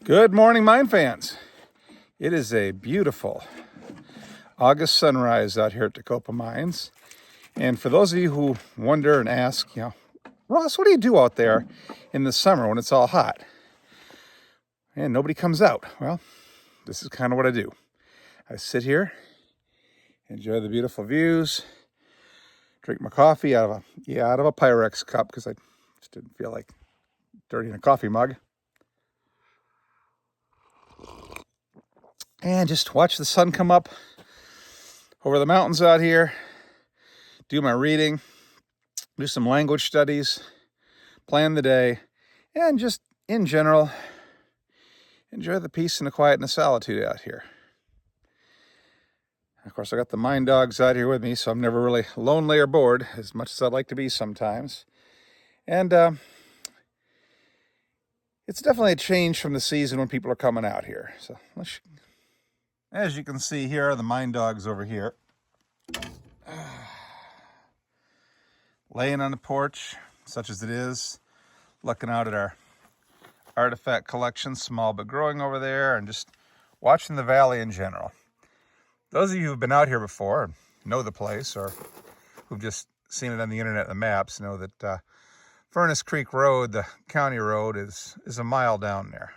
Good morning, mine fans. It is a beautiful August sunrise out here at Tecopa Mines. And for those of you who wonder and ask, Ross, what do you do out there in the summer when it's all hot? And nobody comes out. Well, this is kind of what I do. I sit here, enjoy the beautiful views, drink my coffee out of a Pyrex cup because I just didn't feel like dirtying a coffee mug. And just watch the sun come up over the mountains out here, do my reading, do some language studies, plan the day, and just in general, enjoy the peace and the quiet and the solitude out here. Of course, I got the mine dogs out here with me, so I'm never really lonely or bored, as much as I'd like to be sometimes. And it's definitely a change from the season when people are coming out here. So, as you can see, here are the mine dogs over here. Laying on the porch, such as it is, looking out at our artifact collection, small but growing over there, and just watching the valley in general. Those of you who've been out here before, know the place, or who've just seen it on the internet and the maps, know that Furnace Creek Road, the county road, is a mile down there.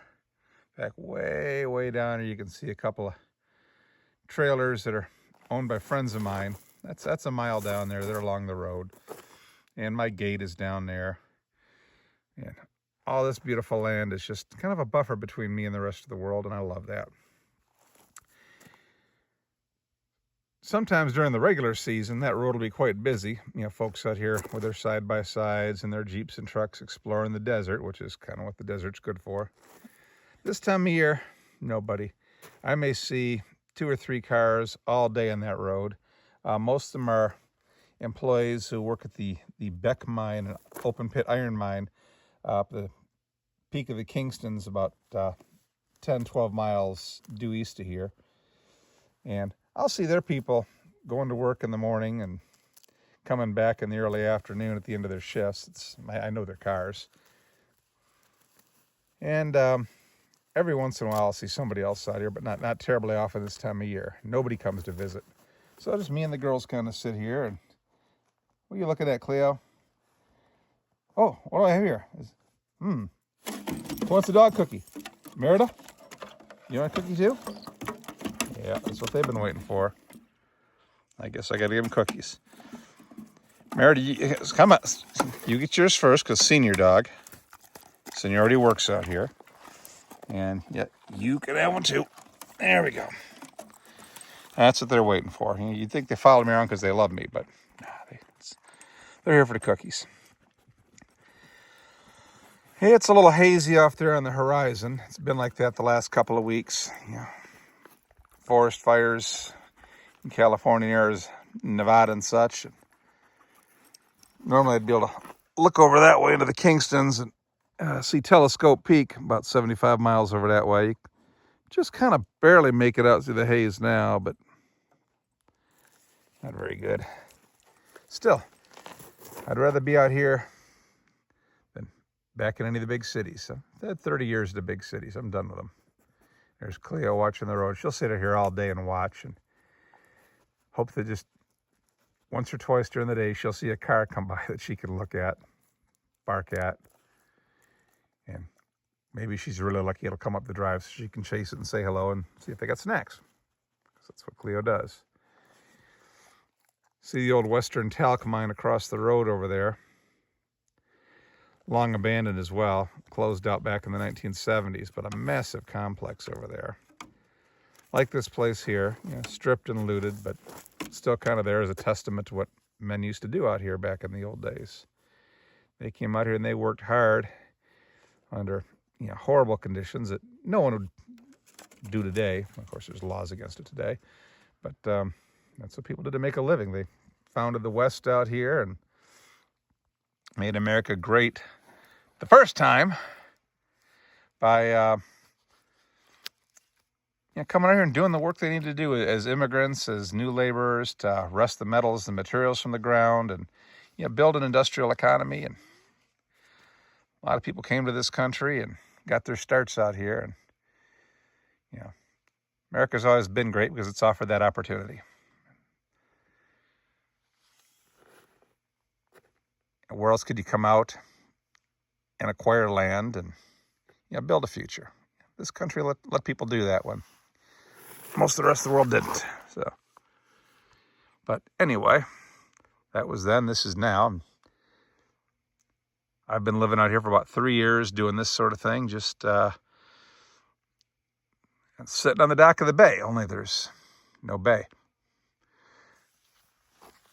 In fact, way down here, you can see a couple of trailers that are owned by friends of mine. That's a mile down there. They're along the road. And my gate is down there. And all this beautiful land is just kind of a buffer between me and the rest of the world, and I love that. Sometimes during the regular season, that road will be quite busy. Folks out here with their side-by-sides and their Jeeps and trucks exploring the desert, which is kind of what the desert's good for. This time of year, nobody. I may see 2 or 3 cars all day on that road. Most of them are employees who work at the Beck mine, an open pit iron mine, up the peak of the Kingstons, about 10-12 miles due east of here. And I'll see their people going to work in the morning and coming back in the early afternoon at the end of their shifts. I know their cars. And every once in a while I'll see somebody else out here, but not terribly often this time of year. Nobody comes to visit. So just me and the girls kind of sit here. And what are you looking at, Cleo? Oh, what do I have here? Who wants a dog cookie? Merida? You want a cookie too? Yeah, that's what they've been waiting for. I guess I gotta give them cookies. Merida, come on. You get yours first, because senior dog. Seniority works out here. And yeah, you can have one too. There we go. That's what they're waiting for. You'd think they followed me around because they love me, but nah, they're here for the cookies. Hey, it's a little hazy off there on the horizon. It's been like that the last couple of weeks. Forest fires in California, Arizona, Nevada, and such. Normally I'd be able to look over that way into the Kingstons and see Telescope Peak about 75 miles over that way. Just kind of barely make it out through the haze now, but not very good. Still, I'd rather be out here than back in any of the big cities. So I've had 30 years in the big cities. I'm done with them. There's Cleo watching the road. She'll sit here all day and watch, and hope that just once or twice during the day she'll see a car come by that she can look at, bark at, and maybe she's really lucky it'll come up the drive so she can chase it and say hello and see if they got snacks. Because that's what Cleo does. See the old Western talc mine across the road over there. Long abandoned as well, closed out back in the 1970s, but a massive complex over there. Like this place here, stripped and looted, but still kind of there as a testament to what men used to do out here back in the old days. They came out here and they worked hard under horrible conditions that no one would do today. Of course, there's laws against it today, but that's what people did to make a living. They founded the West out here and made America great the first time by coming out here and doing the work they needed to do as immigrants, as new laborers, to wrest the metals and materials from the ground and build an industrial economy. And a lot of people came to this country and got their starts out here. And You know, America's always been great because it's offered that opportunity. Where else could you come out and acquire land and build a future? This country let people do that when most of the rest of the world didn't. So, but anyway, that was then. This is now. I've been living out here for about 3 years doing this sort of thing, just sitting on the dock of the bay, only there's no bay.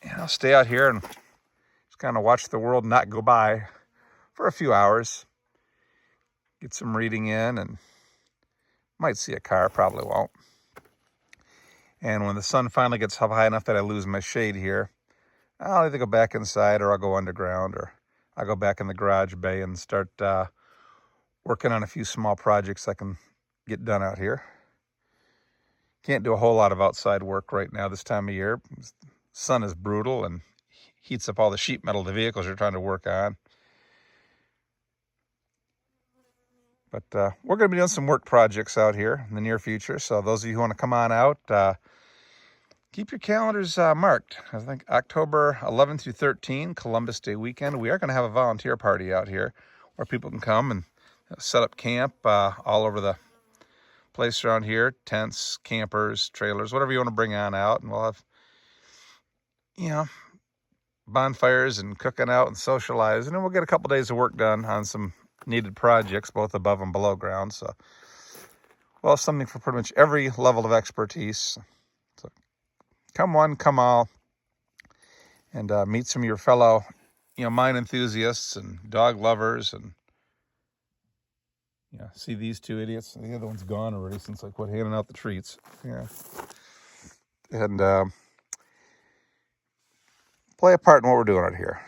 And I'll stay out here and just kind of watch the world not go by for a few hours, get some reading in, and might see a car, probably won't. And when the sun finally gets up high enough that I lose my shade here, I'll either go back inside or I'll go underground, or I'll go back in the garage bay and start working on a few small projects I can get done out here. Can't do a whole lot of outside work right now this time of year. The sun is brutal and heats up all the sheet metal the vehicles you're trying to work on. But we're going to be doing some work projects out here in the near future. So those of you who want to come on out, keep your calendars marked. I think October 11 through 13, Columbus Day weekend, we are going to have a volunteer party out here where people can come and set up camp all over the place around here. Tents, campers, trailers, whatever you want to bring on out. And we'll have, bonfires and cooking out and socializing. And we'll get a couple days of work done on some needed projects, both above and below ground. So we'll have something for pretty much every level of expertise. So come one, come all, and meet some of your fellow, mine enthusiasts and dog lovers, and see these two idiots. The other one's gone already since I quit handing out the treats. Yeah, and play a part in what we're doing out here,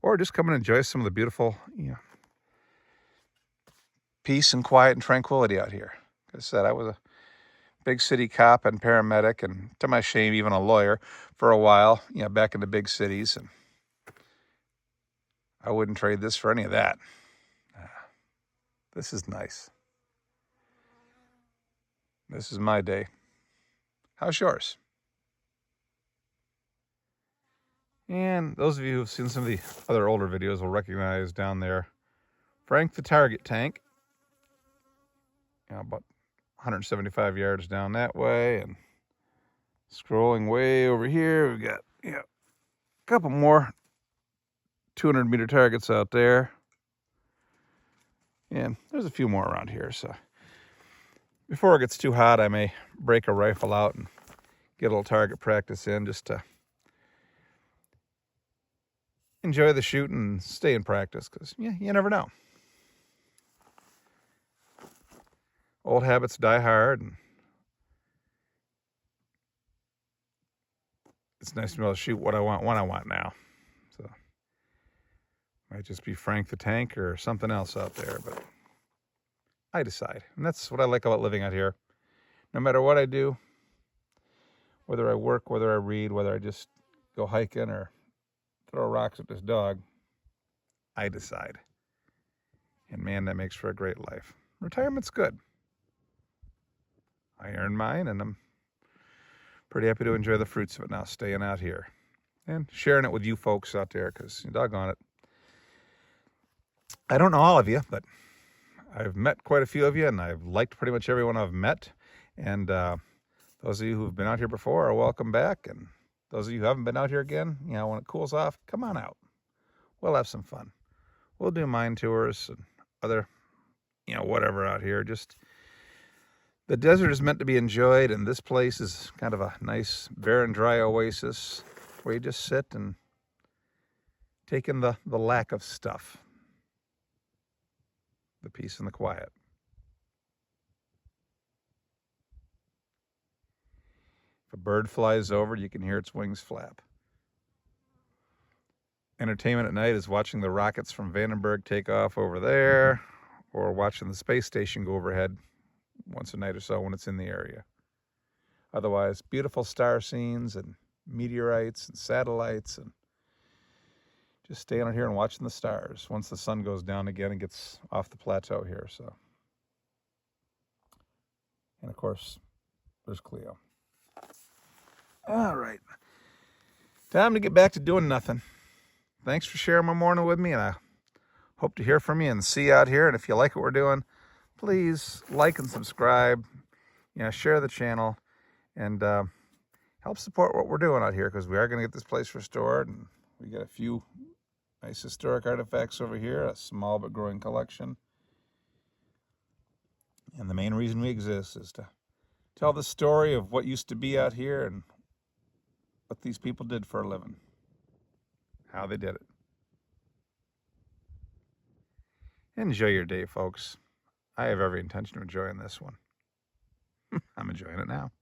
or just come and enjoy some of the beautiful, peace and quiet and tranquility out here. Like I said, I was a big city cop and paramedic, and to my shame, even a lawyer for a while, back in the big cities. And I wouldn't trade this for any of that. This is nice. This is my day. How's yours? And those of you who've seen some of the other older videos will recognize down there Frank the Target tank. About 175 yards down that way, and scrolling way over here, we've got a couple more 200-meter targets out there, and there's a few more around here. So before it gets too hot, I may break a rifle out and get a little target practice in, just to enjoy the shooting and stay in practice, because you never know. Old habits die hard, and it's nice to be able to shoot what I want when I want now. So might just be Frank the Tank or something else out there, but I decide. And that's what I like about living out here. No matter what I do, whether I work, whether I read, whether I just go hiking or throw rocks at this dog, I decide. And man, that makes for a great life. Retirement's good. I earned mine, and I'm pretty happy to enjoy the fruits of it now, staying out here and sharing it with you folks out there, because doggone it, I don't know all of you, but I've met quite a few of you, and I've liked pretty much everyone I've met. And those of you who've been out here before are welcome back. And those of you who haven't been out here again, when it cools off, come on out. We'll have some fun. We'll do mine tours and other, whatever out here. Just the desert is meant to be enjoyed, and this place is kind of a nice, barren, dry oasis where you just sit and take in the lack of stuff, the peace and the quiet. If a bird flies over, you can hear its wings flap. Entertainment at night is watching the rockets from Vandenberg take off over there, or watching the space station go overhead once a night or so when it's in the area. Otherwise, beautiful star scenes and meteorites and satellites, and just staying out here and watching the stars once the sun goes down again and gets off the plateau here. So course, there's Cleo. All right. Time to get back to doing nothing. Thanks for sharing my morning with me, and I hope to hear from you and see you out here. And if you like what we're doing, please like and subscribe. Share the channel, and help support what we're doing out here, because we are going to get this place restored, and we got a few nice historic artifacts over here, a small but growing collection. And the main reason we exist is to tell the story of what used to be out here and what these people did for a living, how they did it. Enjoy your day, folks. I have every intention of enjoying this one. I'm enjoying it now.